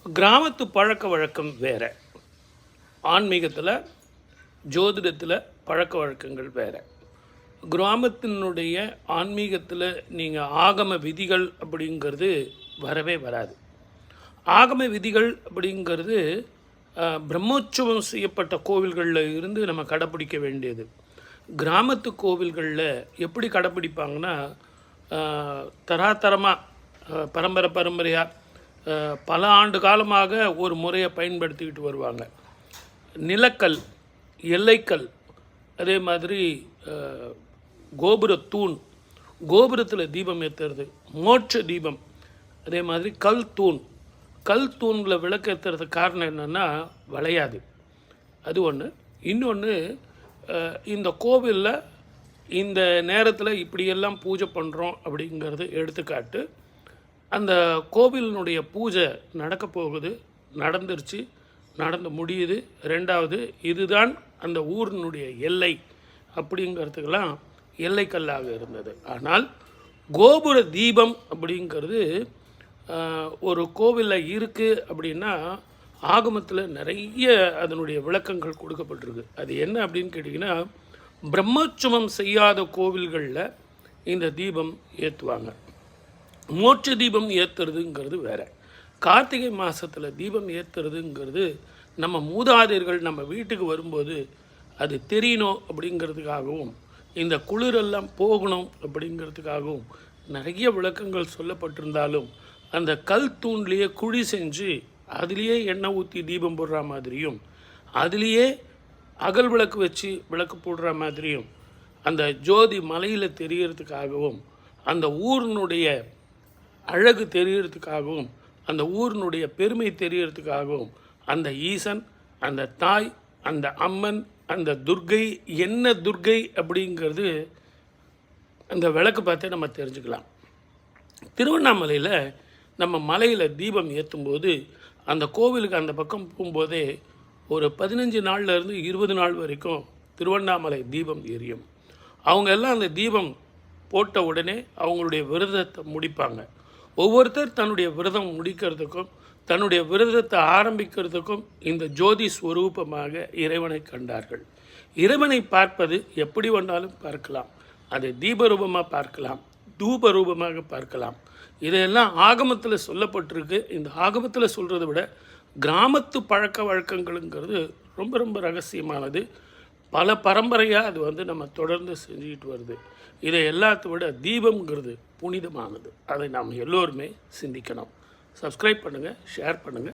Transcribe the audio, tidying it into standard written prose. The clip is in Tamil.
கிராமத்து பழக்க வழக்கம் வேறு, ஆன்மீகத்தில் ஜோதிடத்தில் பழக்க வழக்கங்கள் வேறு. கிராமத்தினுடைய ஆன்மீகத்தில் நீங்கள் ஆகம விதிகள் அப்படிங்கிறது வரவே வராது. ஆகம விதிகள் அப்படிங்கிறது பிரம்மோற்சவம் செய்யப்பட்ட கோவில்களில் இருந்து நம்ம கடைப்பிடிக்க வேண்டியது. கிராமத்து கோவில்களில் எப்படி கடைப்பிடிப்பாங்கன்னா, தராதரமாக பரம்பரையாக பல ஆண்டு காலமாக ஒரு முறையை பயன்படுத்திக்கிட்டு வருவாங்க. நிலக்கல், எல்லைக்கல், அதே மாதிரி கோபுரத்தூண், கோபுரத்தில் தீபம் ஏற்றுறது, மோட்ச தீபம், அதே மாதிரி கல் தூணில் விளக்கேற்றுறதுக்கு காரணம் என்னென்னா வளையாது. அது ஒன்று. இன்னொன்று, இந்த கோவிலில் இந்த நேரத்தில் இப்படியெல்லாம் பூஜை பண்ணுறோம் அப்படிங்கிறது எடுத்துக்காட்டு. அந்த கோவிலினுடைய பூஜை நடக்க போகுது, நடந்துருச்சு, நடந்து முடியுது. ரெண்டாவது, இதுதான் அந்த ஊரினுடைய எல்லை அப்படிங்கிறதுக்கெல்லாம் எல்லைக்கல்லாக இருந்தது. ஆனால் கோபுர தீபம் அப்படிங்கிறது ஒரு கோவிலில் இருக்குது அப்படின்னா ஆகமத்தில் நிறைய அதனுடைய விளக்கங்கள் கொடுக்கப்பட்டிருக்கு. அது என்ன அப்படின்னு கேட்டிங்கன்னா, பிரம்மோற்சவம் செய்யாத கோவில்களில் இந்த தீபம் ஏற்றுவாங்க. மோட்ச தீபம் ஏற்றுறதுங்கிறது வேறு. கார்த்திகை மாதத்தில் தீபம் ஏற்றுறதுங்கிறது நம்ம மூதாதையர்கள் நம்ம வீட்டுக்கு வரும்போது அது தெரியணும் அப்படிங்கிறதுக்காகவும், இந்த குளிரெல்லாம் போகணும் அப்படிங்கிறதுக்காகவும் நிறைய விளக்கங்கள் சொல்லப்பட்டிருந்தாலும், அந்த கல் தூண்லேயே குழி செஞ்சு அதுலேயே எண்ணெய் ஊற்றி தீபம் போடுற மாதிரியும், அதுலேயே அகல் விளக்கு வச்சு விளக்கு போடுற மாதிரியும், அந்த ஜோதி மலையில் தெரியறதுக்காகவும், அந்த ஊரினுடைய அழகு தெரியறதுக்காகவும், அந்த ஊரினுடைய பெருமை தெரியறதுக்காகவும், அந்த ஈசன், அந்த தாய், அந்த அம்மன், அந்த துர்க்கை, என்ன துர்க்கை அப்படிங்கிறது அந்த விளக்கு பார்த்தே நம்ம தெரிஞ்சுக்கலாம். திருவண்ணாமலையில் நம்ம மலையில் தீபம் ஏற்றும்போது அந்த கோவிலுக்கு அந்த பக்கம் போகும்போதே ஒரு 15 நாள்லேருந்து 20 நாள் வரைக்கும் திருவண்ணாமலை தீபம் எரியும். அவங்க எல்லாம் அந்த தீபம் போட்ட உடனே அவங்களுடைய விரதத்தை முடிப்பாங்க. ஒவ்வொருத்தர் தன்னுடைய விரதம் முடிக்கிறதுக்கும் தன்னுடைய விரதத்தை ஆரம்பிக்கிறதுக்கும் இந்த ஜோதி ஸ்வரூபமாக இறைவனை கண்டார்கள். இறைவனை பார்ப்பது எப்படி வேணாலும் பார்க்கலாம். அதை தீபரூபமாக பார்க்கலாம், தூப ரூபமாக பார்க்கலாம். இதையெல்லாம் ஆகமத்தில் சொல்லப்பட்டிருக்கு. இந்த ஆகமத்தில் சொல்கிறத விட கிராமத்து பழக்க வழக்கங்களுங்கிறது ரொம்ப ரொம்ப ரகசியமானது. பல பரம்பரையாக அது நம்ம தொடர்ந்து செஞ்சுக்கிட்டு வருது. இதை எல்லாத்த விட தீபம்ங்கிறது புனிதமானது. அதை நாம் எல்லோருமே சிந்திக்கணும். சப்ஸ்கிரைப் பண்ணுங்கள், ஷேர் பண்ணுங்கள்.